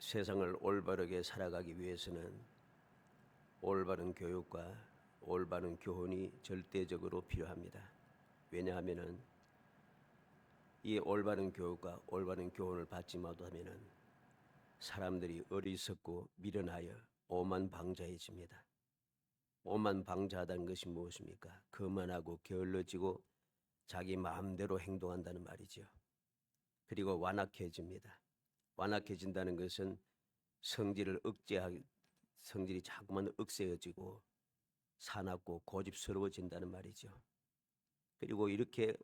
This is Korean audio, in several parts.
세상을 올바르게 살아가기 위해서는 올바른 교육과 올바른 교훈이 절대적으로 필요합니다. 왜냐하면은 이 올바른 교육과 올바른 교훈을 받지 못하면은 사람들이 어리석고 미련하여 오만방자해집니다. 오만방자하다는 것이 무엇입니까? 거만하고 게을러지고 자기 마음대로 행동한다는 말이죠. 그리고 완악해집니다. 완악해진다는 것은 성질이 자꾸만 억세어지고 사납고 고집스러워진다는 말이죠. 그리고 이렇게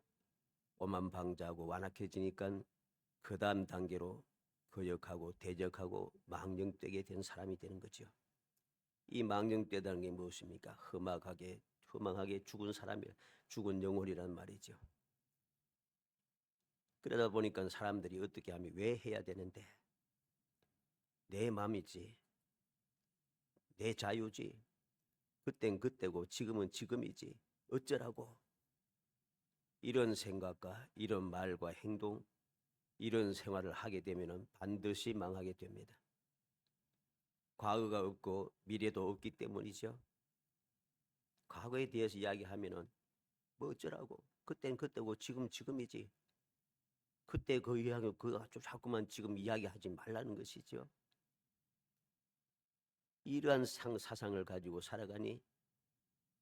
오만방자하고 완악해지니까 그 다음 단계로 거역하고 대적하고 망령되게 된 사람이 되는 거죠. 이 망령되다는 게 무엇입니까? 험악하게 죽은 사람이, 죽은 영혼이란 말이죠. 그러다 보니까 사람들이 어떻게 하면 왜 해야 되는데, 내 마음이지, 내 자유지, 그땐 그때고 지금은 지금이지 어쩌라고, 이런 생각과 이런 말과 행동, 이런 생활을 하게 되면 반드시 망하게 됩니다. 과거가 없고 미래도 없기 때문이죠. 과거에 대해서 이야기하면은 뭐 어쩌라고, 그땐 그때고 지금 지금이지, 그때 그 이야기 그거 자꾸만 지금 이야기하지 말라는 것이죠. 이러한 사상을 가지고 살아가니,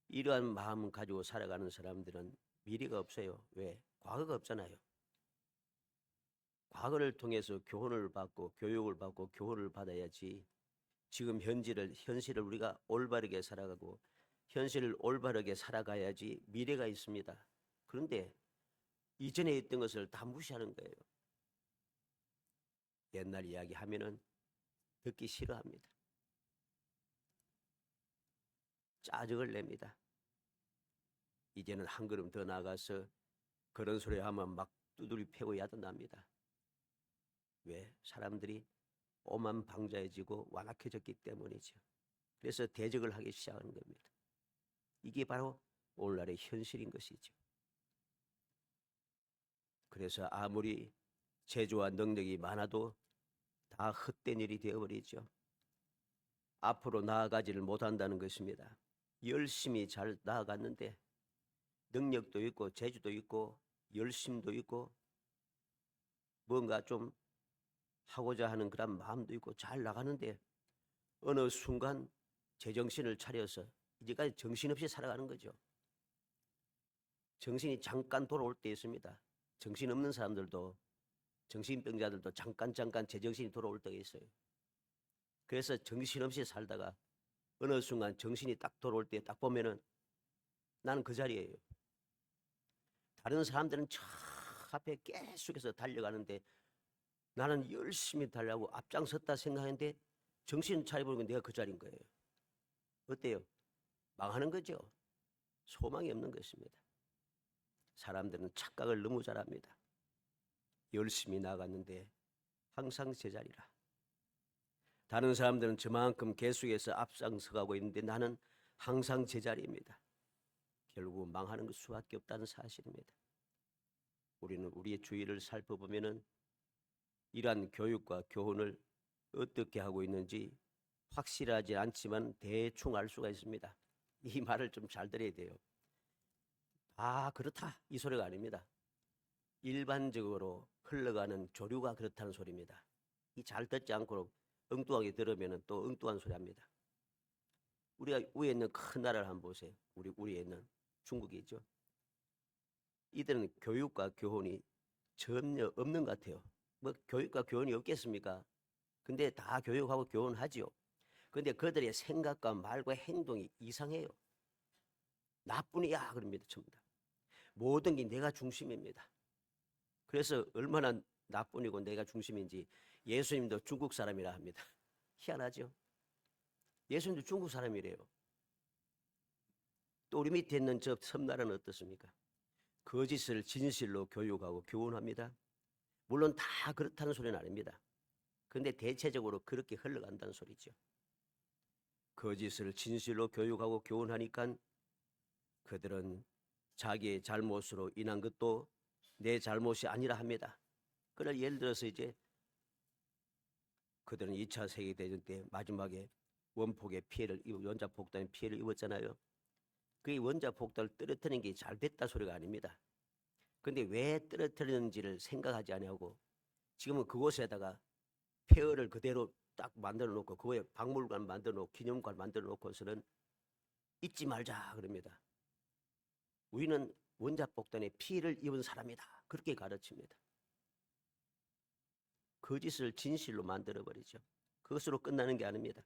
이러한 마음을 가지고 살아가는 사람들은 미래가 없어요. 왜? 과거가 없잖아요. 과거를 통해서 교훈을 받고 교육을 받고 교훈을 받아야지 지금 현실을 우리가 올바르게 살아가고 현실을 올바르게 살아가야지 미래가 있습니다. 그런데 이전에 있던 것을 다 무시하는 거예요. 옛날 이야기 하면은 듣기 싫어합니다. 짜증을 냅니다. 이제는 한 걸음 더 나가서 그런 소리 하면 막 두드리 패고 야단납니다. 왜? 사람들이 오만방자해지고 완악해졌기 때문이죠. 그래서 대적을 하기 시작하는 겁니다. 이게 바로 오늘날의 현실인 것이죠. 그래서 아무리 재주와 능력이 많아도 다 헛된 일이 되어버리죠. 앞으로 나아가지를 못한다는 것입니다. 열심히 잘 나아갔는데 능력도 있고 재주도 있고 열심도 있고 뭔가 좀 하고자 하는 그런 마음도 있고 잘 나가는데 어느 순간 제정신을 차려서 이제까지 정신없이 살아가는 거죠. 정신이 잠깐 돌아올 때 있습니다. 정신없는 사람들도, 정신병자들도 잠깐 제정신이 돌아올 때가 있어요. 그래서 정신없이 살다가 어느 순간 정신이 딱 돌아올 때 딱 보면은 나는 그 자리예요. 다른 사람들은 저 앞에 계속해서 달려가는데 나는 열심히 달려가고 앞장섰다 생각하는데 정신 차려보니까 내가 그 자리인 거예요. 어때요? 망하는 거죠. 소망이 없는 것입니다. 사람들은 착각을 너무 잘합니다. 열심히 나갔는데 항상 제자리라. 다른 사람들은 저만큼 계속해서 앞장서가고 있는데 나는 항상 제자리입니다. 결국 망하는 것 수밖에 없다는 사실입니다. 우리는 우리의 주위를 살펴보면은 이러한 교육과 교훈을 어떻게 하고 있는지 확실하지 않지만 대충 알 수가 있습니다. 이 말을 좀 잘 들어야 돼요. 아, 그렇다 이 소리가 아닙니다. 일반적으로 흘러가는 조류가 그렇다는 소리입니다. 이 잘 듣지 않고 엉뚱하게 들으면 또 엉뚱한 소리 합니다. 우리가 위에 있는 큰 나라를 한번 보세요. 우리에 있는 중국이 있죠. 이들은 교육과 교훈이 전혀 없는 것 같아요. 뭐 교육과 교훈이 없겠습니까? 근데 다 교육하고 교훈하지요. 근데 그들의 생각과 말과 행동이 이상해요. 나뿐이야 그럽니다. 전부 다. 모든 게 내가 중심입니다. 그래서 얼마나 나뿐이고 내가 중심인지 예수님도 중국 사람이라 합니다. 희한하죠? 예수님도 중국 사람이래요. 또 우리 밑에 있는 저 섬나라는 어떻습니까? 거짓을 진실로 교육하고 교훈합니다. 물론 다 그렇다는 소리는 아닙니다. 그런데 대체적으로 그렇게 흘러간다는 소리죠. 거짓을 진실로 교육하고 교훈하니까 그들은 자기의 잘못으로 인한 것도 내 잘못이 아니라 합니다. 그러나 예를 들어서 이제 그들은 2차 세계대전 때 마지막에 원자폭탄의 피해를 입었잖아요. 그 원자폭탄을 떨어뜨리는 게 잘 됐다 소리가 아닙니다. 그런데 왜 떨어뜨리는지를 생각하지 아니하고 지금은 그곳에다가 폐허를 그대로 딱 만들어 놓고 그거에 박물관 만들어 놓고 기념관 만들어 놓고서는 잊지 말자 그럽니다. 우리는 원자폭탄에 피해를 입은 사람이다. 그렇게 가르칩니다. 거짓을 진실로 만들어버리죠. 그것으로 끝나는 게 아닙니다.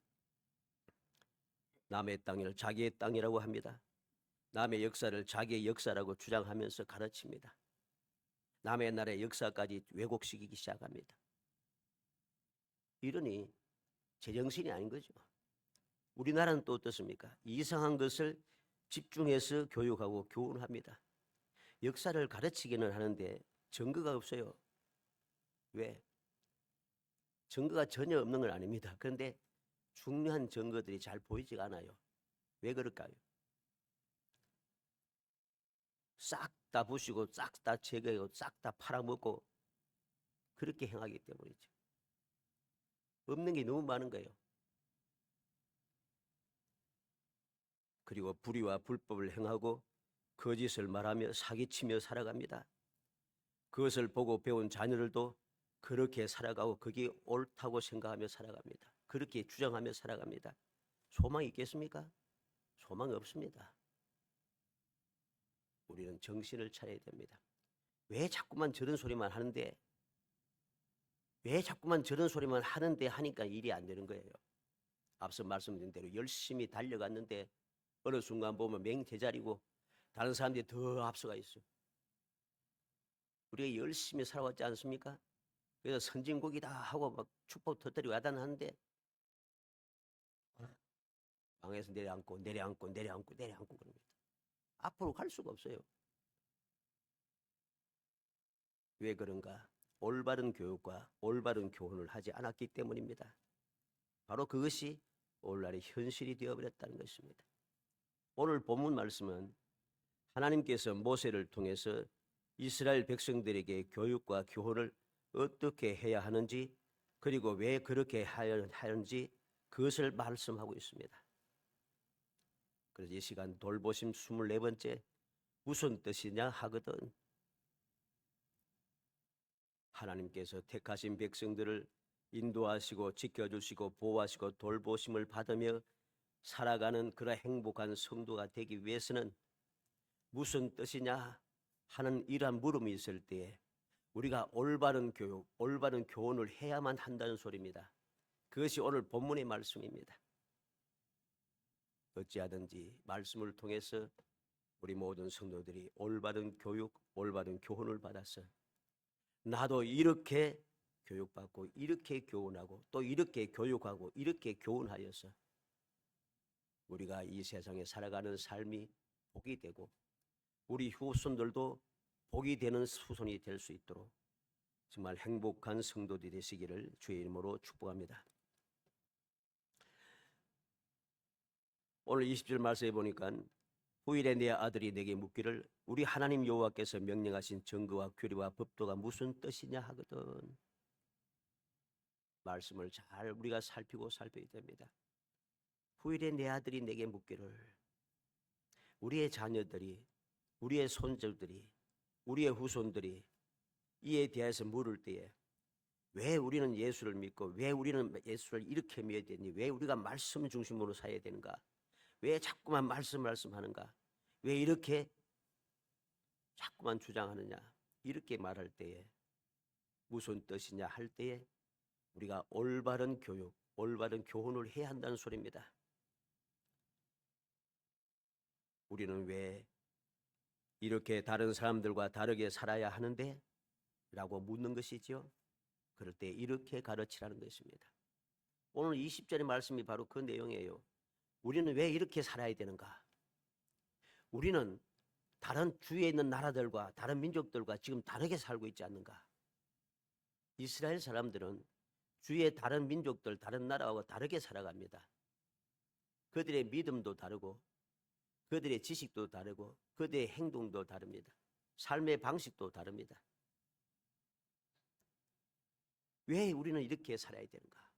남의 땅을 자기의 땅이라고 합니다. 남의 역사를 자기의 역사라고 주장하면서 가르칩니다. 남의 나라의 역사까지 왜곡시키기 시작합니다. 이러니 제정신이 아닌 거죠. 우리나라는 또 어떻습니까? 이상한 것을 집중해서 교육하고 교훈합니다. 역사를 가르치기는 하는데 증거가 없어요. 왜? 증거가 전혀 없는 건 아닙니다. 그런데 중요한 증거들이 잘 보이지가 않아요. 왜 그럴까요? 싹 다 부시고 싹 다 제거하고 싹 다 팔아먹고 그렇게 행하기 때문이죠. 없는 게 너무 많은 거예요. 그리고 불의와 불법을 행하고 거짓을 말하며 사기치며 살아갑니다. 그것을 보고 배운 자녀들도 그렇게 살아가고 그게 옳다고 생각하며 살아갑니다. 그렇게 주장하며 살아갑니다. 소망이 있겠습니까? 소망이 없습니다. 우리는 정신을 차려야 됩니다. 왜 자꾸만 저런 소리만 하는데 하니까 일이 안 되는 거예요. 앞서 말씀드린 대로 열심히 달려갔는데 어느 순간 보면 맹제자리고 다른 사람들이 더 앞서가 있어요. 우리가 열심히 살아왔지 않습니까? 그래서 선진국이다 하고 막 축복 터뜨리고 야단하는데 방에서 내려앉고 그럽니다. 앞으로 갈 수가 없어요. 왜 그런가? 올바른 교육과 올바른 교훈을 하지 않았기 때문입니다. 바로 그것이 오늘날의 현실이 되어버렸다는 것입니다. 오늘 본문 말씀은 하나님께서 모세를 통해서 이스라엘 백성들에게 교육과 교훈을 어떻게 해야 하는지 그리고 왜 그렇게 하는지 그것을 말씀하고 있습니다. 그래서 이 시간 돌보심 24번째 무슨 뜻이냐 하거든 하나님께서 택하신 백성들을 인도하시고 지켜주시고 보호하시고 돌보심을 받으며 살아가는 그런 행복한 성도가 되기 위해서는 무슨 뜻이냐 하는 이러한 물음이 있을 때에 우리가 올바른 교육, 올바른 교훈을 해야만 한다는 소리입니다. 그것이 오늘 본문의 말씀입니다. 어찌하든지 말씀을 통해서 우리 모든 성도들이 올바른 교육, 올바른 교훈을 받아서 나도 이렇게 교육받고 이렇게 교훈하고 또 이렇게 교육하고 이렇게 교훈하여서 우리가 이 세상에 살아가는 삶이 복이 되고 우리 후손들도 복이 되는 후손이 될 수 있도록 정말 행복한 성도들이 되시기를 주의 이름으로 축복합니다. 오늘 20절 말씀에 보니까 후일에 내 아들이 내게 묻기를 우리 하나님 여호와께서 명령하신 정거와 규례와 법도가 무슨 뜻이냐 하거든. 말씀을 잘 우리가 살펴야 됩니다. 후일에 내 아들이 내게 묻기를 우리의 자녀들이 우리의 손자들이 우리의 후손들이 이에 대해서 물을 때에 왜 우리는 예수를 믿고 왜 우리는 예수를 이렇게 믿어야 되니 왜 우리가 말씀 중심으로 살아야 되는가 왜 자꾸만 말씀하는가 왜 이렇게 자꾸만 주장하느냐 이렇게 말할 때에 무슨 뜻이냐 할 때에 우리가 올바른 교육 올바른 교훈을 해야 한다는 소리입니다. 우리는 왜 이렇게 다른 사람들과 다르게 살아야 하는데? 라고 묻는 것이죠. 그럴 때 이렇게 가르치라는 것입니다. 오늘 20절의 말씀이 바로 그 내용이에요. 우리는 왜 이렇게 살아야 되는가? 우리는 다른 주위에 있는 나라들과 다른 민족들과 지금 다르게 살고 있지 않는가? 이스라엘 사람들은 주위의 다른 민족들, 다른 나라와 다르게 살아갑니다. 그들의 믿음도 다르고 그들의 지식도 다르고 그들의 행동도 다릅니다. 삶의 방식도 다릅니다. 왜 우리는 이렇게 살아야 되는가?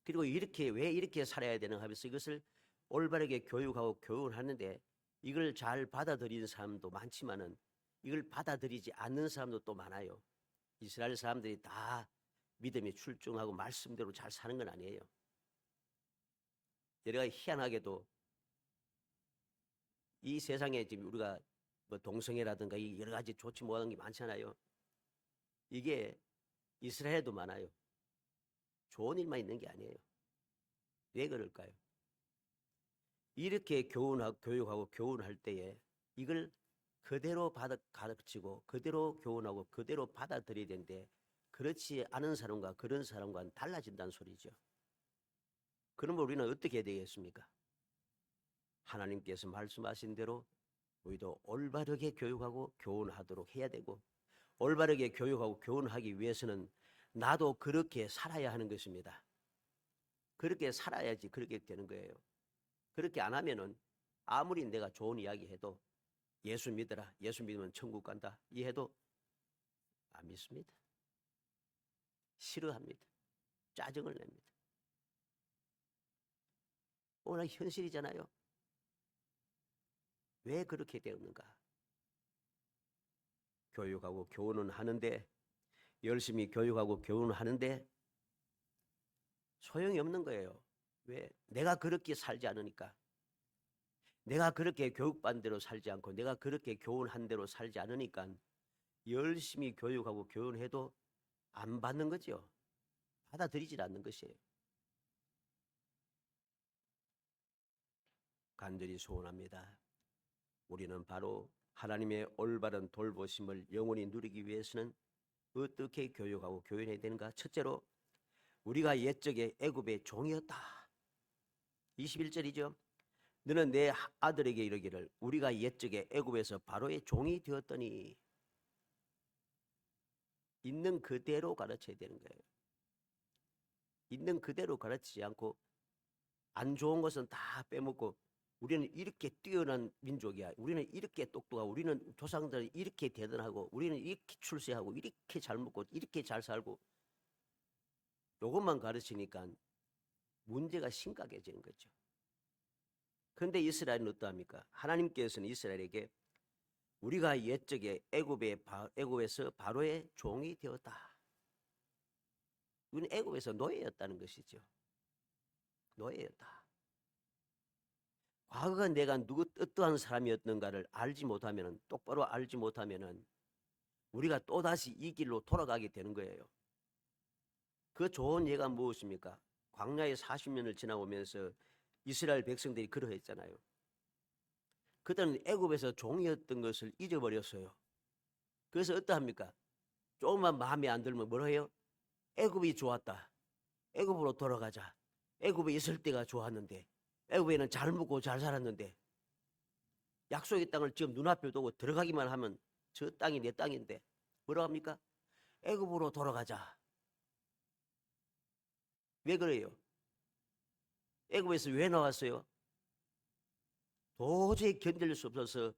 그리고 이렇게 왜 이렇게 살아야 되는가 하면서 이것을 올바르게 교육하고 교훈하는데 이걸 잘 받아들이는 사람도 많지만은 이걸 받아들이지 않는 사람도 또 많아요. 이스라엘 사람들이 다 믿음에 출중하고 말씀대로 잘 사는 건 아니에요. 여러 가지 희한하게도 이 세상에 지금 우리가 뭐 동성애라든가 이 여러 가지 좋지 못한 게 많잖아요. 이게 이스라엘에도 많아요. 좋은 일만 있는 게 아니에요. 왜 그럴까요? 이렇게 교육하고 교훈할 때에 이걸 그대로 가르치고 그대로 교훈하고 그대로 받아들여야 되는데 그렇지 않은 사람과 그런 사람과는 달라진다는 소리죠. 그러면 우리는 어떻게 해야 되겠습니까? 하나님께서 말씀하신 대로 우리도 올바르게 교육하고 교훈하도록 해야 되고 올바르게 교육하고 교훈하기 위해서는 나도 그렇게 살아야 하는 것입니다. 그렇게 살아야지 그렇게 되는 거예요. 그렇게 안 하면은 아무리 내가 좋은 이야기 해도 예수 믿어라, 예수 믿으면 천국 간다 이 해도 안 믿습니다. 싫어합니다. 짜증을 냅니다. 오늘 현실이잖아요. 왜 그렇게 되었는가? 교육하고 교훈은 하는데 열심히 교육하고 교훈을 하는데 소용이 없는 거예요. 왜? 내가 그렇게 살지 않으니까. 내가 그렇게 교육받은 대로 살지 않고 내가 그렇게 교훈한 대로 살지 않으니까 열심히 교육하고 교훈해도 안 받는 거죠. 받아들이질 않는 것이에요. 간절히 소원합니다. 우리는 바로 하나님의 올바른 돌보심을 영원히 누리기 위해서는 어떻게 교육하고 교훈해야 되는가? 첫째로 우리가 옛적에 애굽의 종이었다. 21절이죠. 너는 내 아들에게 이르기를 우리가 옛적에 애굽에서 바로의 종이 되었더니 있는 그대로 가르쳐야 되는 거예요. 있는 그대로 가르치지 않고 안 좋은 것은 다 빼먹고 우리는 이렇게 뛰어난 민족이야. 우리는 이렇게 똑똑하고 우리는 조상들이 이렇게 대단하고 우리는 이렇게 출세하고 이렇게 잘 먹고 이렇게 잘 살고 이것만 가르치니까 문제가 심각해지는 거죠. 그런데 이스라엘은 어떠합니까? 하나님께서는 이스라엘에게 우리가 옛적에 애굽에서 바로의 종이 되었다. 우리는 애굽에서 노예였다는 것이죠. 노예였다. 과거가 내가 어떠한 사람이었는가를 알지 못하면 똑바로 알지 못하면 우리가 또다시 이 길로 돌아가게 되는 거예요. 그 좋은 예가 무엇입니까? 광야에 40년을 지나오면서 이스라엘 백성들이 그러했잖아요. 그들은 애굽에서 종이었던 것을 잊어버렸어요. 그래서 어떠합니까? 조금만 마음에 안 들면 뭐라 해요? 애굽이 좋았다. 애굽으로 돌아가자. 애굽에 있을 때가 좋았는데 애굽에는 잘 먹고 잘 살았는데 약속의 땅을 지금 눈앞에 두고 들어가기만 하면 저 땅이 내 땅인데 뭐라고 합니까? 애굽으로 돌아가자. 왜 그래요? 애굽에서 왜 나왔어요? 도저히 견딜 수 없어서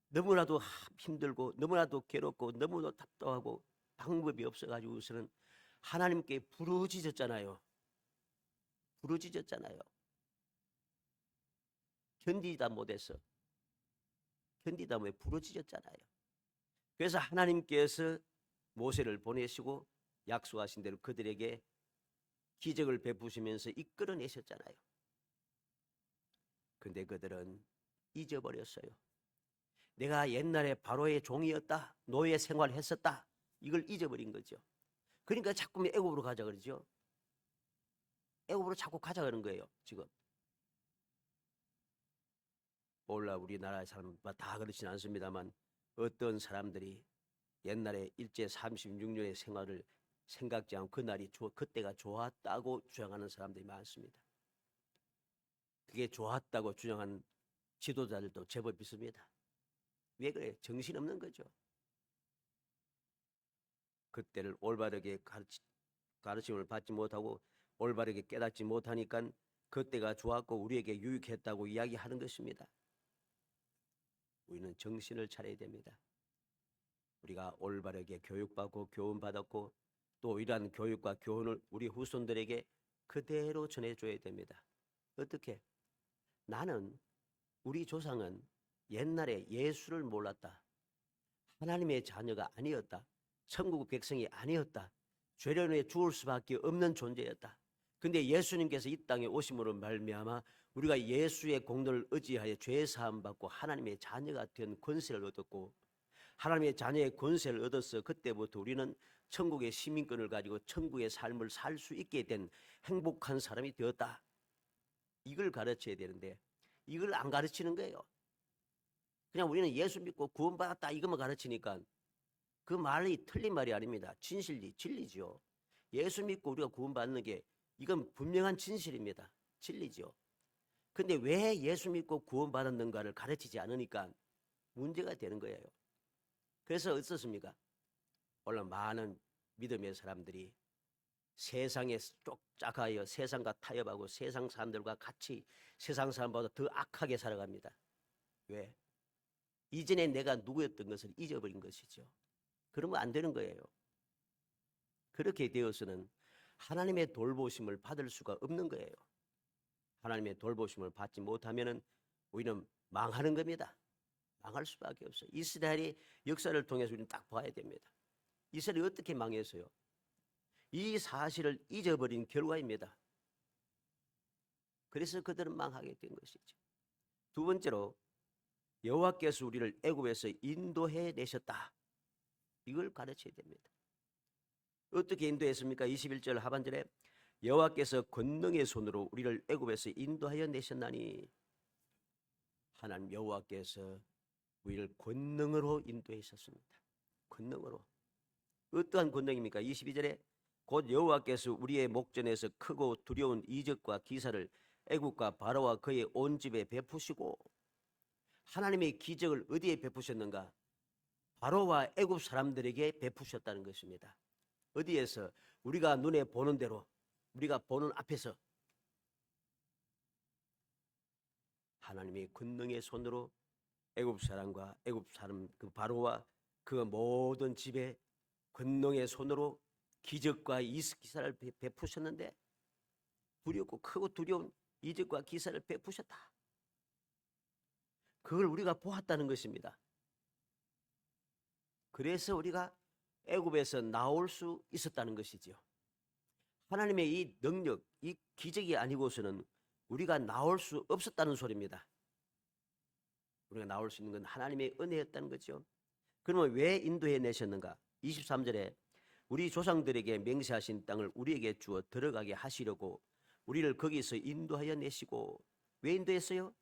너무나도 힘들고 너무나도 괴롭고 너무나도 답답하고 방법이 없어가지고서는 하나님께 부르짖었잖아요. 부르짖었잖아요. 견디다 못해서 견디다 못해 부르짖었잖아요. 그래서 하나님께서 모세를 보내시고 약속하신 대로 그들에게 기적을 베푸시면서 이끌어내셨잖아요. 근데 그들은 잊어버렸어요. 내가 옛날에 바로의 종이었다. 노예 생활했었다. 이걸 잊어버린 거죠. 그러니까 자꾸 애굽으로 가자 그러죠. 애굽으로 자꾸 가자 그러는 거예요. 지금. 몰라 우리나라 사람 다 그렇지는 않습니다만 어떤 사람들이 옛날에 일제 36년의 생활을 생각지 않고 그때가 좋았다고 주장하는 사람들이 많습니다. 그게 좋았다고 주장하는 지도자들도 제법 있습니다. 왜 그래요? 정신없는 거죠. 그때를 올바르게 가르침을 받지 못하고 올바르게 깨닫지 못하니까 그때가 좋았고 우리에게 유익했다고 이야기하는 것입니다. 우리는 정신을 차려야 됩니다. 우리가 올바르게 교육받고 교훈받았고 또 이러한 교육과 교훈을 우리 후손들에게 그대로 전해줘야 됩니다. 어떻게? 나는, 우리 조상은 옛날에 예수를 몰랐다. 하나님의 자녀가 아니었다. 천국 백성이 아니었다. 죄련에 죽을 수밖에 없는 존재였다. 근데 예수님께서 이 땅에 오심으로 말미암아 우리가 예수의 공로를 의지하여 죄 사함 받고 하나님의 자녀가 된 권세를 얻었고, 하나님의 자녀의 권세를 얻어서 그때부터 우리는 천국의 시민권을 가지고 천국의 삶을 살 수 있게 된 행복한 사람이 되었다. 이걸 가르쳐야 되는데 이걸 안 가르치는 거예요. 그냥 우리는 예수 믿고 구원받았다 이것만 가르치니까 그 말이 틀린 말이 아닙니다. 진리지요. 예수 믿고 우리가 구원받는 게 이건 분명한 진실입니다. 진리죠. 근데 왜 예수 믿고 구원받았는가를 가르치지 않으니까 문제가 되는 거예요. 그래서 어떻습니까? 오늘 많은 믿음의 사람들이 세상에 쫓아가여 세상과 타협하고 세상 사람들과 같이 세상 사람보다 더 악하게 살아갑니다. 왜? 이전에 내가 누구였던 것을 잊어버린 것이죠. 그러면 안 되는 거예요. 그렇게 되어서는 하나님의 돌보심을 받을 수가 없는 거예요. 하나님의 돌보심을 받지 못하면 우리는 망하는 겁니다. 망할 수밖에 없어요. 이스라엘의 역사를 통해서 우리는 딱 봐야 됩니다. 이스라엘이 어떻게 망했어요? 이 사실을 잊어버린 결과입니다. 그래서 그들은 망하게 된 것이죠. 두 번째로 여호와께서 우리를 애굽에서 인도해 내셨다. 이걸 가르쳐야 됩니다. 어떻게 인도했습니까? 21절 하반절에 여호와께서 권능의 손으로 우리를 애굽에서 인도하여 내셨나니, 하나님 여호와께서 우리를 권능으로 인도하셨습니다. 권능으로. 어떠한 권능입니까? 22절에 곧 여호와께서 우리의 목전에서 크고 두려운 이적과 기사를 애굽과 바로와 그의 온 집에 베푸시고, 하나님의 기적을 어디에 베푸셨는가? 바로와 애굽 사람들에게 베푸셨다는 것입니다. 어디에서? 우리가 눈에 보는 대로, 우리가 보는 앞에서 하나님의 권능의 손으로 애굽 사람과 애굽 사람 그 바로와 그 모든 집에 권능의 손으로 기적과 기사를 베푸셨는데, 두렵고 크고 두려운 이적과 기사를 베푸셨다. 그걸 우리가 보았다는 것입니다. 그래서 우리가 애굽에서 나올 수 있었다는 것이죠. 하나님의 이 능력, 이 기적이 아니고서는 우리가 나올 수 없었다는 소리입니다. 우리가 나올 수 있는 건 하나님의 은혜였다는 거죠. 그러면 왜 인도해 내셨는가? 23절에 우리 조상들에게 맹세하신 땅을 우리에게 주어 들어가게 하시려고 우리를 거기서 인도하여 내시고. 왜 인도했어요?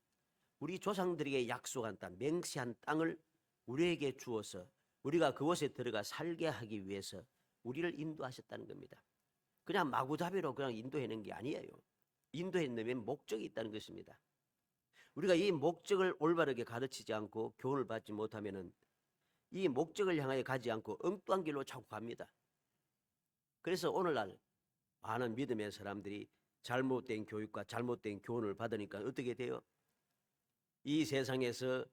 우리 조상들에게 약속한 땅, 맹세한 땅을 우리에게 주어서 우리가 그곳에 들어가 살게 하기 위해서 우리를 인도하셨다는 겁니다. 그냥 마구잡이로 그냥 인도해낸 게 아니에요. 인도해내면 목적이 있다는 것입니다. 우리가 이 목적을 올바르게 가르치지 않고 교훈을 받지 못하면은 이 목적을 향하여 가지 않고 엉뚱한 길로 자꾸 갑니다. 그래서 오늘날 많은 믿음의 사람들이 잘못된 교육과 잘못된 교훈을 받으니까 어떻게 돼요? 이 세상에서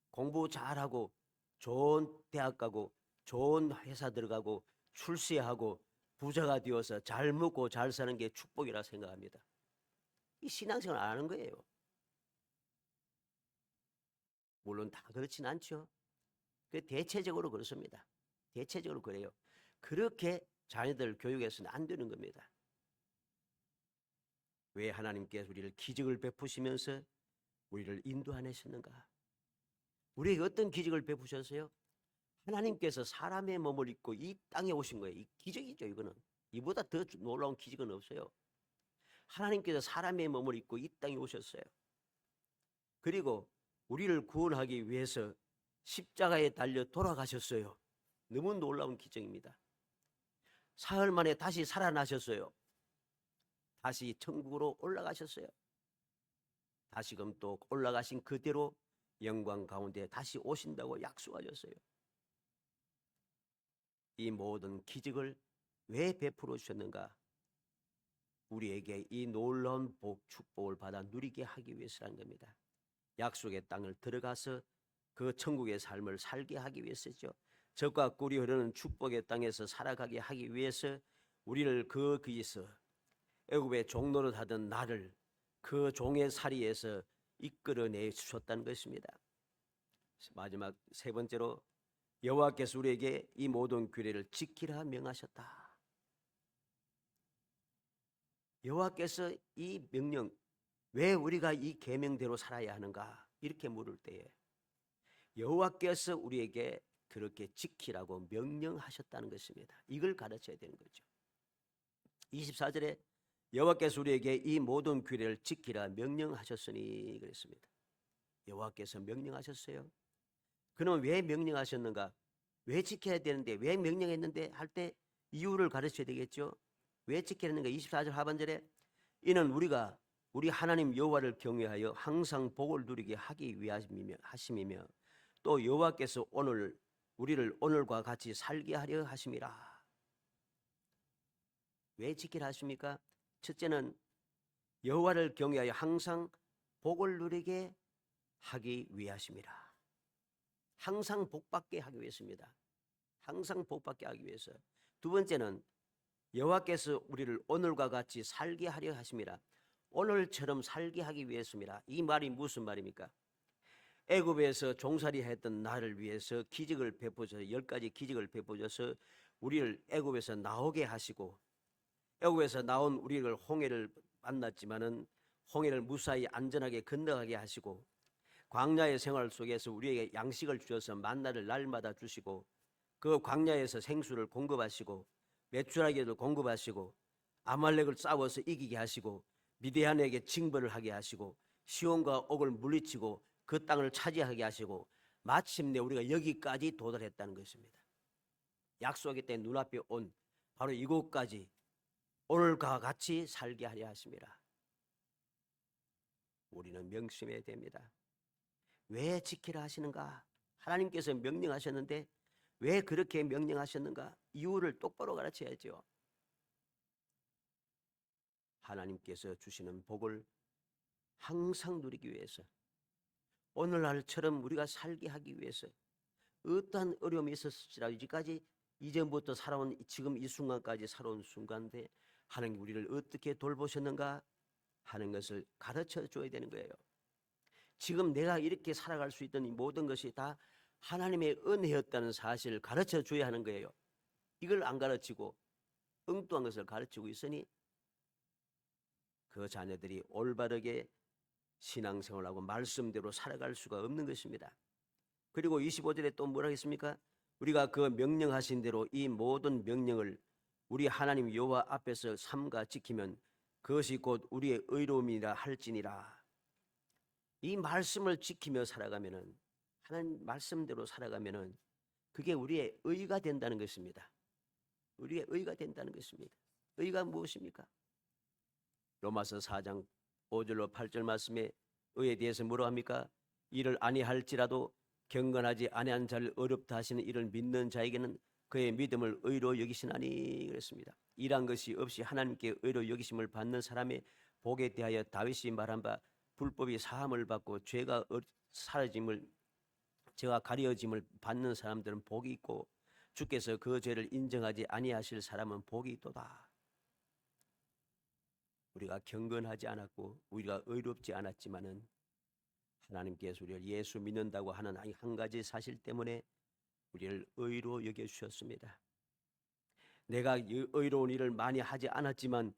공부 잘하고 좋은 대학 가고 좋은 회사 들어가고 출세하고 부자가 되어서 잘 먹고 잘 사는 게 축복이라 생각합니다. 이 신앙생활 안 하는 거예요. 물론 다 그렇진 않죠. 대체적으로 그렇습니다. 대체적으로 그래요. 그렇게 자녀들 교육해서는 안 되는 겁니다. 왜 하나님께서 우리를 기적을 베푸시면서 우리를 인도하셨는가? 우리에게 어떤 기적을 베푸셨어요? 하나님께서 사람의 몸을 입고 이 땅에 오신 거예요. 이 기적이죠. 이거는 이보다 더 놀라운 기적은 없어요. 하나님께서 사람의 몸을 입고 이 땅에 오셨어요. 그리고 우리를 구원하기 위해서 십자가에 달려 돌아가셨어요. 너무 놀라운 기적입니다. 사흘 만에 다시 살아나셨어요. 다시 천국으로 올라가셨어요. 다시금 또 올라가신 그대로 영광 가운데 다시 오신다고 약속하셨어요. 이 모든 기적을 왜 베풀어 주셨는가? 우리에게 이 놀라운 축복을 받아 누리게 하기 위해서라는 겁니다. 약속의 땅을 들어가서 그 천국의 삶을 살게 하기 위해서죠. 젖과 꿀이 흐르는 축복의 땅에서 살아가게 하기 위해서 우리를 거기에서 애굽의 종노릇 하던 나를 그 종의 사리에서 이끌어내 주셨다는 것입니다. 마지막 세 번째로 여호와께서 우리에게 이 모든 규례를 지키라 명하셨다. 여호와께서 이 명령, 왜 우리가 이 계명대로 살아야 하는가 이렇게 물을 때에 여호와께서 우리에게 그렇게 지키라고 명령하셨다는 것입니다. 이걸 가르쳐야 되는 거죠. 24절에 여호와께서 우리에게 이 모든 규례를 지키라 명령하셨으니 그랬습니다. 여호와께서 명령하셨어요. 그럼 왜 명령하셨는가? 왜 지켜야 되는데, 왜 명령했는데 할 때 이유를 가르쳐야 되겠죠. 왜 지켜야 하는가? 24절 하반절에 이는 우리가 우리 하나님 여호와를 경외하여 항상 복을 누리게 하기 위하심이며 또 여호와께서 우리를 오늘과 같이 살게 하려 하심이라. 왜 지키라 하십니까? 첫째는 여호와를 경외하여 항상 복을 누리게 하기 위하심이라. 항상 복받게 하기 위해서입니다. 항상 복받게 하기 위해서. 두 번째는 여호와께서 우리를 오늘과 같이 살게 하려 하심이라. 오늘처럼 살게 하기 위해서입니다. 이 말이 무슨 말입니까? 애굽에서 종살이했던 나를 위해서 기적을 베푸셔서 10가지 기적을 베푸셔서 우리를 애굽에서 나오게 하시고, 애굽에서 나온 우리를 홍해를 만났지만은 홍해를 무사히 안전하게 건너가게 하시고, 광야의 생활 속에서 우리에게 양식을 주셔서 만나를 날마다 주시고, 그 광야에서 생수를 공급하시고 메추라기를 공급하시고 아말렉을 싸워서 이기게 하시고 미디안에게 징벌을 하게 하시고 시온과 옥을 물리치고 그 땅을 차지하게 하시고 마침내 우리가 여기까지 도달했다는 것입니다. 약속의 때 눈앞에 온 바로 이곳까지 오늘과 같이 살게 하려 하십니다. 우리는 명심해야 됩니다. 왜 지키라 하시는가? 하나님께서 명령하셨는데 왜 그렇게 명령하셨는가? 이유를 똑바로 가르쳐야죠. 하나님께서 주시는 복을 항상 누리기 위해서, 오늘날처럼 우리가 살게 하기 위해서 어떠한 어려움이 있었을지라도 이제까지 이전부터 살아온 지금 이 순간까지 살아온 순간인데 하나님 우리를 어떻게 돌보셨는가 하는 것을 가르쳐 줘야 되는 거예요. 지금 내가 이렇게 살아갈 수 있던 이 모든 것이 다 하나님의 은혜였다는 사실을 가르쳐 줘야 하는 거예요. 이걸 안 가르치고 엉뚱한 것을 가르치고 있으니 그 자녀들이 올바르게 신앙생활하고 말씀대로 살아갈 수가 없는 것입니다. 그리고 25절에 또 뭐라 했습니까? 우리가 그 명령하신 대로 이 모든 명령을 우리 하나님 여호와 앞에서 삼가 지키면 그것이 곧 우리의 의로움이라 할지니라. 이 말씀을 지키며 살아가면은, 하나님 말씀대로 살아가면은 그게 우리의 의가 된다는 것입니다. 우리의 의가 된다는 것입니다. 의가 무엇입니까? 로마서 4장 5절로 8절 말씀에 의에 대해서 뭐라 합니까? 이를 아니할지라도 경건하지 아니한 자를 어렵다 하시는 이를 믿는 자에게는 그의 믿음을 의로 여기시나니 그랬습니다. 이란 것이 없이 하나님께 의로 여기심을 받는 사람의 복에 대하여 다윗이 말한 바 불법이 사함을 받고 죄가 사라짐을 죄가 가려짐을 받는 사람들은 복이 있고 주께서 그 죄를 인정하지 아니하실 사람은 복이 있도다. 우리가 경건하지 않았고 우리가 의롭지 않았지만은 하나님께서 우리를 예수 믿는다고 하는 한 가지 사실 때문에 우리를 의로 여겨주셨습니다. 내가 의로운 일을 많이 하지 않았지만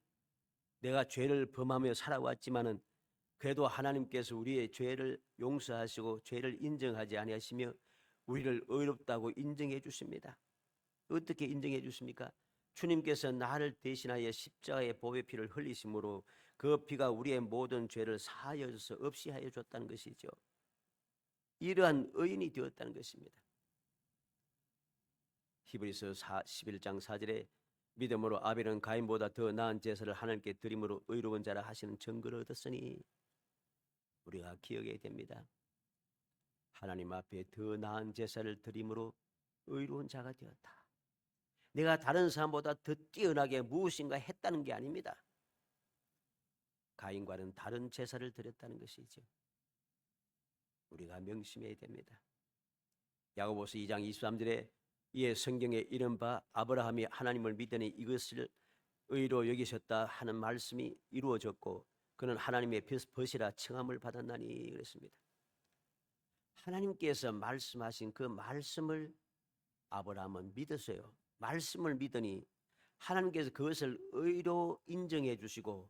내가 죄를 범하며 살아왔지만은 그래도 하나님께서 우리의 죄를 용서하시고 죄를 인정하지 아니하시며 우리를 의롭다고 인정해 주십니다. 어떻게 인정해 주십니까? 주님께서 나를 대신하여 십자가의 보배 피를 흘리심으로 그 피가 우리의 모든 죄를 사하여 줘서 없이 하여 줬다는 것이죠. 이러한 의인이 되었다는 것입니다. 히브리서 11장 4절에 믿음으로 아벨은 가인보다 더 나은 제사를 하나님께 드림으로 의로운 자라 하시는 증거를 얻었으니 우리가 기억해야 됩니다. 하나님 앞에 더 나은 제사를 드림으로 의로운 자가 되었다. 내가 다른 사람보다 더 뛰어나게 무엇인가 했다는 게 아닙니다. 가인과는 다른 제사를 드렸다는 것이죠. 우리가 명심해야 됩니다. 야고보서 2장 23절에 이에 성경에 이른 바 아브라함이 하나님을 믿으니 이것을 의로 여기셨다 하는 말씀이 이루어졌고 그는 하나님의 벗이라 칭함을 받았나니 그랬습니다. 하나님께서 말씀하신 그 말씀을 아브라함은 믿었어요. 말씀을 믿으니 하나님께서 그것을 의로 인정해 주시고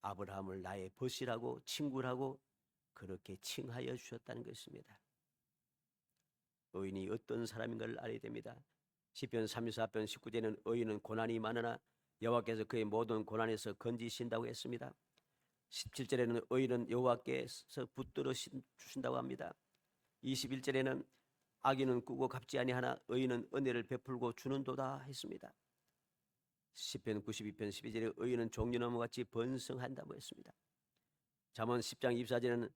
아브라함을 나의 벗이라고 친구라고 그렇게 칭하여 주셨다는 것입니다. 의인이 어떤 사람인가를 알아야 됩니다. 시편 34편 19절에는 의인은 고난이 많으나 여호와께서 그의 모든 고난에서 건지신다고 했습니다. 17절에는 의인은 여호와께서 붙들어 주신다고 합니다. 21절에는 악인은 꾸고 갚지 아니하나 의인은 은혜를 베풀고 주는도다 했습니다. 시편 92편 12절에 의인은 종려나무 같이 번성한다고 했습니다. 잠언 10장 24절에는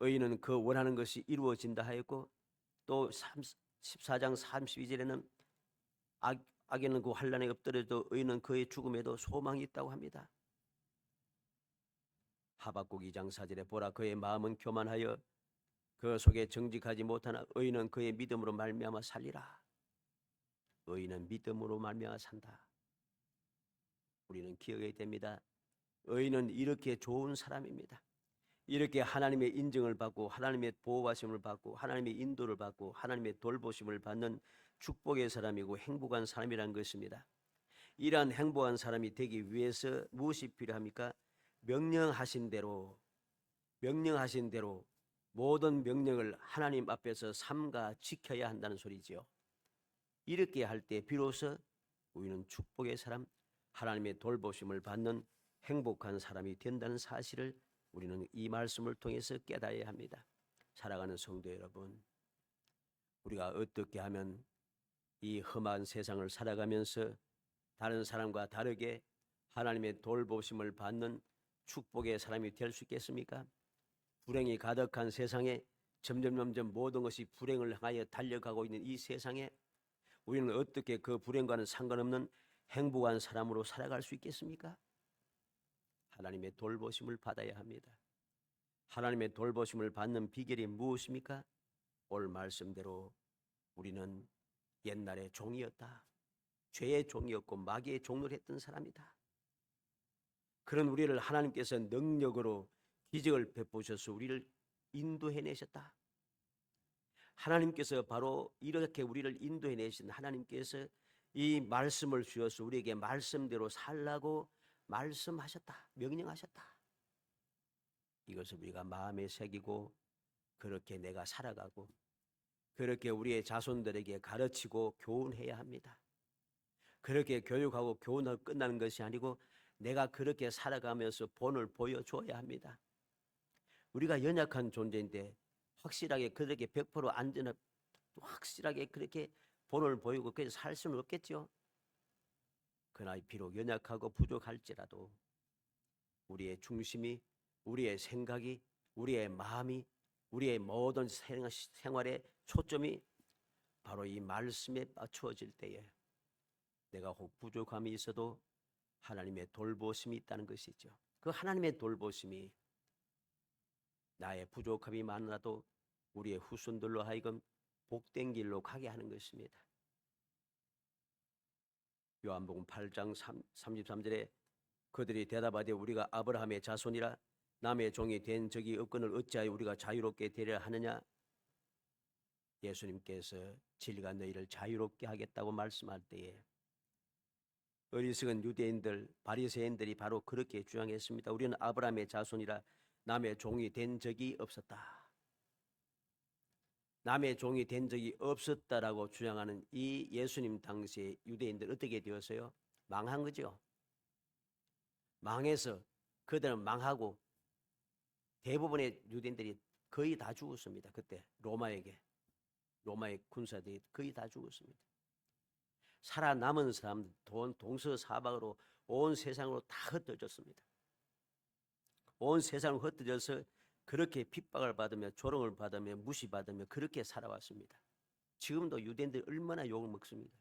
의인은 그 원하는 것이 이루어진다 하였고 또 14장 32절에는 악인은 그 환난에 엎드려도 의인은 그의 죽음에도 소망이 있다고 합니다. 하박국 2장 4절에 보라 그의 마음은 교만하여 그 속에 정직하지 못하나 의인은 그의 믿음으로 말미암아 살리라. 의인은 믿음으로 말미암아 산다. 우리는 기억해야 됩니다. 의인은 이렇게 좋은 사람입니다. 이렇게 하나님의 인정을 받고 하나님의 보호하심을 받고 하나님의 인도를 받고 하나님의 돌보심을 받는 축복의 사람이고 행복한 사람이라는 것입니다. 이러한 행복한 사람이 되기 위해서 무엇이 필요합니까? 명령하신 대로 모든 명령을 하나님 앞에서 삼가 지켜야 한다는 소리지요. 이렇게 할 때 비로소 우리는 축복의 사람, 하나님의 돌보심을 받는 행복한 사람이 된다는 사실을 우리는 이 말씀을 통해서 깨달아야 합니다. 살아가는 성도 여러분, 우리가 어떻게 하면 이 험한 세상을 살아가면서 다른 사람과 다르게 하나님의 돌보심을 받는 축복의 사람이 될 수 있겠습니까? 불행이 가득한 세상에 점점 모든 것이 불행을 향하여 달려가고 있는 이 세상에 우리는 어떻게 그 불행과는 상관없는 행복한 사람으로 살아갈 수 있겠습니까? 하나님의 돌보심을 받아야 합니다. 하나님의 돌보심을 받는 비결이 무엇입니까? 오늘 말씀대로 우리는 옛날에 종이었다. 죄의 종이었고 마귀의 종을 했던 사람이다. 그런 우리를 하나님께서 능력으로 기적을 베푸셔서 우리를 인도해내셨다. 하나님께서 바로 이렇게 우리를 인도해내신 하나님께서 이 말씀을 주셔서 우리에게 말씀대로 살라고 말씀하셨다. 명령하셨다. 이것을 우리가 마음에 새기고 그렇게 내가 살아가고 그렇게 우리의 자손들에게 가르치고 교훈해야 합니다. 그렇게 교육하고 교훈하고 끝나는 것이 아니고 내가 그렇게 살아가면서 본을 보여줘야 합니다. 우리가 연약한 존재인데 확실하게 그렇게 100% 안전한 확실하게 그렇게 본을 보이고 그렇게 살 수는 없겠죠. 그러나 비록 연약하고 부족할지라도 우리의 중심이 우리의 생각이 우리의 마음이 우리의 모든 생활의 초점이 바로 이 말씀에 맞추어질 때에 내가 혹 부족함이 있어도 하나님의 돌보심이 있다는 것이죠. 그 하나님의 돌보심이 나의 부족함이 많아도 우리의 후손들로 하여금 복된 길로 가게 하는 것입니다. 요한복음 8장 33절에 그들이 대답하되 우리가 아브라함의 자손이라 남의 종이 된 적이 없거늘 어찌하여 우리가 자유롭게 되려 하느냐. 예수님께서 진리가 너희를 자유롭게 하겠다고 말씀할 때에 어리석은 유대인들 바리새인들이 바로 그렇게 주장했습니다. 우리는 아브라함의 자손이라 남의 종이 된 적이 없었다. 남의 종이 된 적이 없었다라고 주장하는 이 예수님 당시에 유대인들 어떻게 되었어요? 망한 거죠. 망해서 그들은 망하고 대부분의 유대인들이 거의 다 죽었습니다. 그때 로마의 군사들이 거의 다 죽었습니다. 살아남은 사람 동서사방으로 온 세상으로 다 흩어졌습니다. 온 세상으로 흩어져서 그렇게 핍박을 받으며 조롱을 받으며 무시받으며 그렇게 살아왔습니다. 지금도 유대인들이 얼마나 욕을 먹습니다.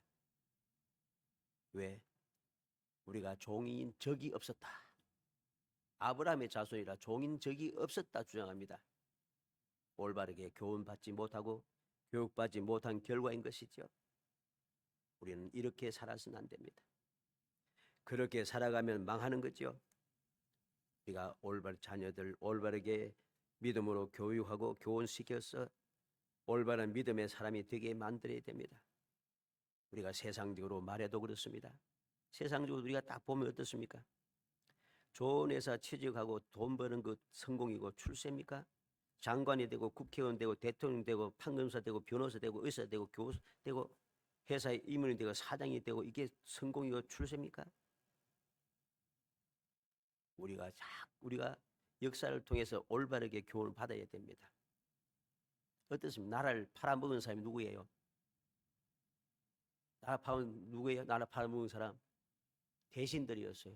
왜? 우리가 종인 적이 없었다. 아브라함의 자손이라 종인 적이 없었다 주장합니다. 올바르게 교훈받지 못하고 교육받지 못한 결과인 것이죠. 우리는 이렇게 살아서는 안 됩니다. 그렇게 살아가면 망하는 거죠. 우리가 자녀들 올바르게 믿음으로 교육하고 교훈시켜서 올바른 믿음의 사람이 되게 만들어야 됩니다. 우리가 세상적으로 말해도 그렇습니다. 세상적으로 우리가 딱 보면 어떻습니까? 좋은 회사 취직하고 돈 버는 것 성공이고 출세입니까? 장관이 되고 국회의원 되고 대통령 되고 판검사 되고 변호사 되고 의사 되고 교수 되고 회사의 임원이 되고 사장이 되고 이게 성공이고 출세입니까? 우리가 역사를 통해서 올바르게 교훈을 받아야 됩니다. 어떻습니까? 나라를 팔아먹은 사람이 누구예요? 나라 팔아먹은 사람 대신들이었어요.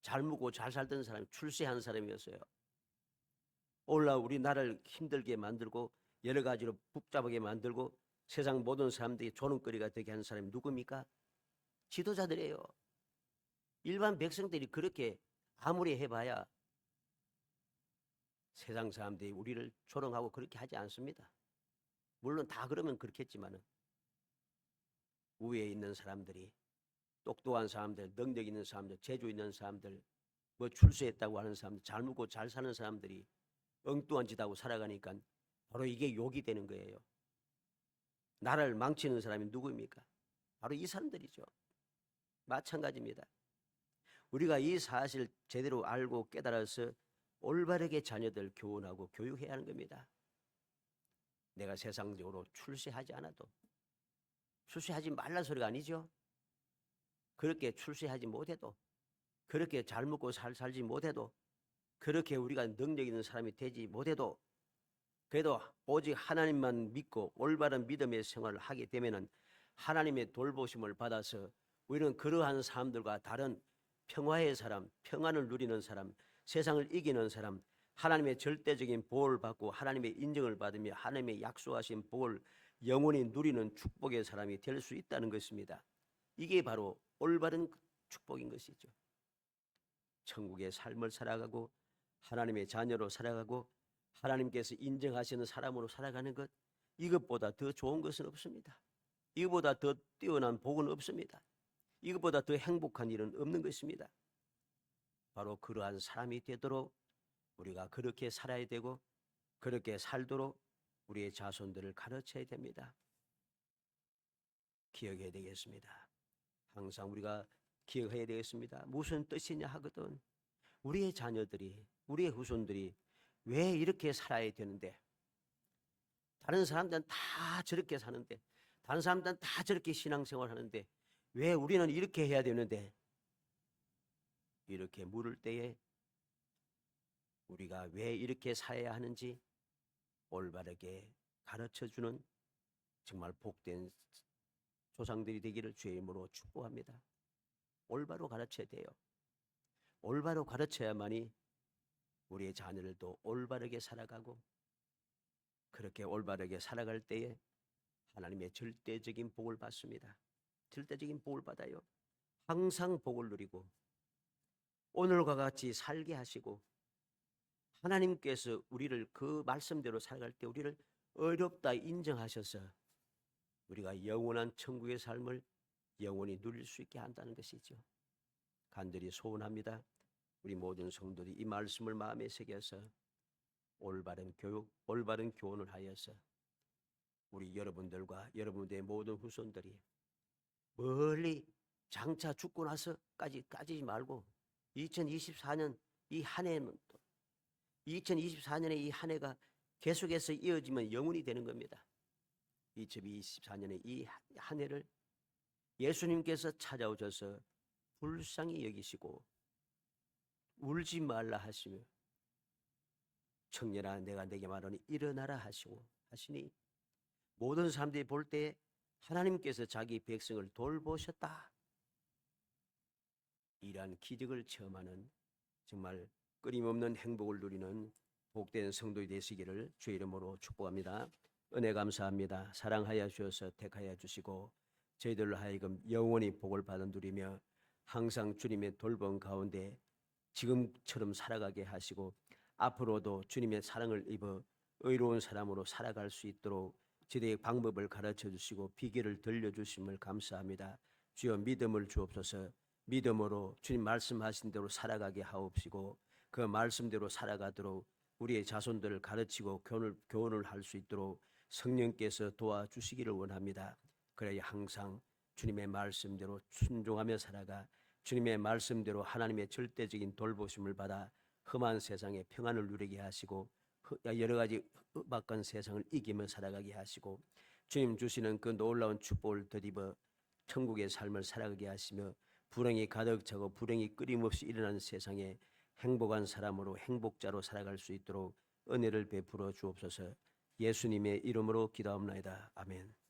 잘 묵고 잘 살던 사람이 출세한 사람이었어요. 오늘날 우리나라를 힘들게 만들고 여러 가지로 복잡하게 만들고 세상 모든 사람들이 조롱거리가 되게 하는 사람이 누굽니까? 지도자들이에요. 일반 백성들이 그렇게 아무리 해봐야 세상 사람들이 우리를 조롱하고 그렇게 하지 않습니다. 물론 다 그러면 그렇겠지만은 위에 있는 사람들이 똑똑한 사람들, 능력 있는 사람들, 재주 있는 사람들, 뭐 출세했다고 하는 사람들, 잘 먹고 잘 사는 사람들이 엉뚱한 짓 하고 살아가니까 바로 이게 욕이 되는 거예요. 나라를 망치는 사람이 누구입니까? 바로 이 사람들이죠. 마찬가지입니다. 우리가 이 사실을 제대로 알고 깨달아서 올바르게 자녀들 교훈하고 교육해야 하는 겁니다. 내가 세상적으로 출세하지 않아도 출세하지 말란 소리가 아니죠. 그렇게 출세하지 못해도 그렇게 잘 먹고 살지 못해도 그렇게 우리가 능력 있는 사람이 되지 못해도 그래도 오직 하나님만 믿고 올바른 믿음의 생활을 하게 되면은 하나님의 돌보심을 받아서 우리는 그러한 사람들과 다른 평화의 사람, 평안을 누리는 사람, 세상을 이기는 사람, 하나님의 절대적인 보호를 받고 하나님의 인정을 받으며 하나님의 약속하신 복을 영원히 누리는 축복의 사람이 될 수 있다는 것입니다. 이게 바로 올바른 축복인 것이죠. 천국의 삶을 살아가고 하나님의 자녀로 살아가고 하나님께서 인정하시는 사람으로 살아가는 것, 이것보다 더 좋은 것은 없습니다. 이것보다 더 뛰어난 복은 없습니다. 이것보다 더 행복한 일은 없는 것입니다. 바로 그러한 사람이 되도록 우리가 그렇게 살아야 되고 그렇게 살도록 우리의 자손들을 가르쳐야 됩니다. 기억해야 되겠습니다. 항상 우리가 기억해야 되겠습니다. 무슨 뜻이냐 하거든 우리의 자녀들이, 우리의 후손들이 왜 이렇게 살아야 되는데, 다른 사람들은 다 저렇게 사는데, 다른 사람들은 다 저렇게 신앙생활 하는데 왜 우리는 이렇게 해야 되는데, 이렇게 물을 때에 우리가 왜 이렇게 살아야 하는지 올바르게 가르쳐주는 정말 복된 조상들이 되기를 주의 이름으로 축복합니다. 올바로 가르쳐야 돼요. 올바로 가르쳐야만이 우리의 자녀들도 올바르게 살아가고 그렇게 올바르게 살아갈 때에 하나님의 절대적인 복을 받습니다. 절대적인 복을 받아요. 항상 복을 누리고 오늘과 같이 살게 하시고 하나님께서 우리를 그 말씀대로 살아갈 때 우리를 어렵다 인정하셔서 우리가 영원한 천국의 삶을 영원히 누릴 수 있게 한다는 것이죠. 간절히 소원합니다. 우리 모든 성도들이 이 말씀을 마음에 새겨서 올바른 교육, 올바른 교훈을 하여서 우리 여러분들과 여러분들의 모든 후손들이 멀리 장차 죽고 나서까지 까지지 말고 2024년 이 한 해는 또 2024년에 이 한 해가 계속해서 이어지면 영원히 되는 겁니다. 2024년에 이 한 해를 예수님께서 찾아오셔서 불쌍히 여기시고 울지 말라 하시며 청년아 내가 내게 말하니 일어나라 하시니 모든 사람들이 볼 때 하나님께서 자기 백성을 돌보셨다. 이러한 기적을 체험하는 정말 끊임없는 행복을 누리는 복된 성도이 되시기를 주의 이름으로 축복합니다. 은혜 감사합니다. 사랑하여 주셔서 택하여 주시고 저희들로 하여금 영원히 복을 받아 누리며 항상 주님의 돌봄 가운데 지금처럼 살아가게 하시고 앞으로도 주님의 사랑을 입어 의로운 사람으로 살아갈 수 있도록 저희의 방법을 가르쳐 주시고 비결을 들려주심을 감사합니다. 주여 믿음을 주옵소서. 믿음으로 주님 말씀하신 대로 살아가게 하옵시고 그 말씀대로 살아가도록 우리의 자손들을 가르치고 교훈을 할 수 있도록 성령께서 도와주시기를 원합니다. 그래야 항상 주님의 말씀대로 순종하며 살아가 주님의 말씀대로 하나님의 절대적인 돌보심을 받아 험한 세상에 평안을 누리게 하시고 여러 가지 흑박한 세상을 이기며 살아가게 하시고 주님 주시는 그 놀라운 축복을 덧입어 천국의 삶을 살아가게 하시며 불행이 가득 차고 불행이 끊임없이 일어나는 세상에 행복한 사람으로 행복자로 살아갈 수 있도록 은혜를 베풀어 주옵소서. 예수님의 이름으로 기도합나이다. 아멘.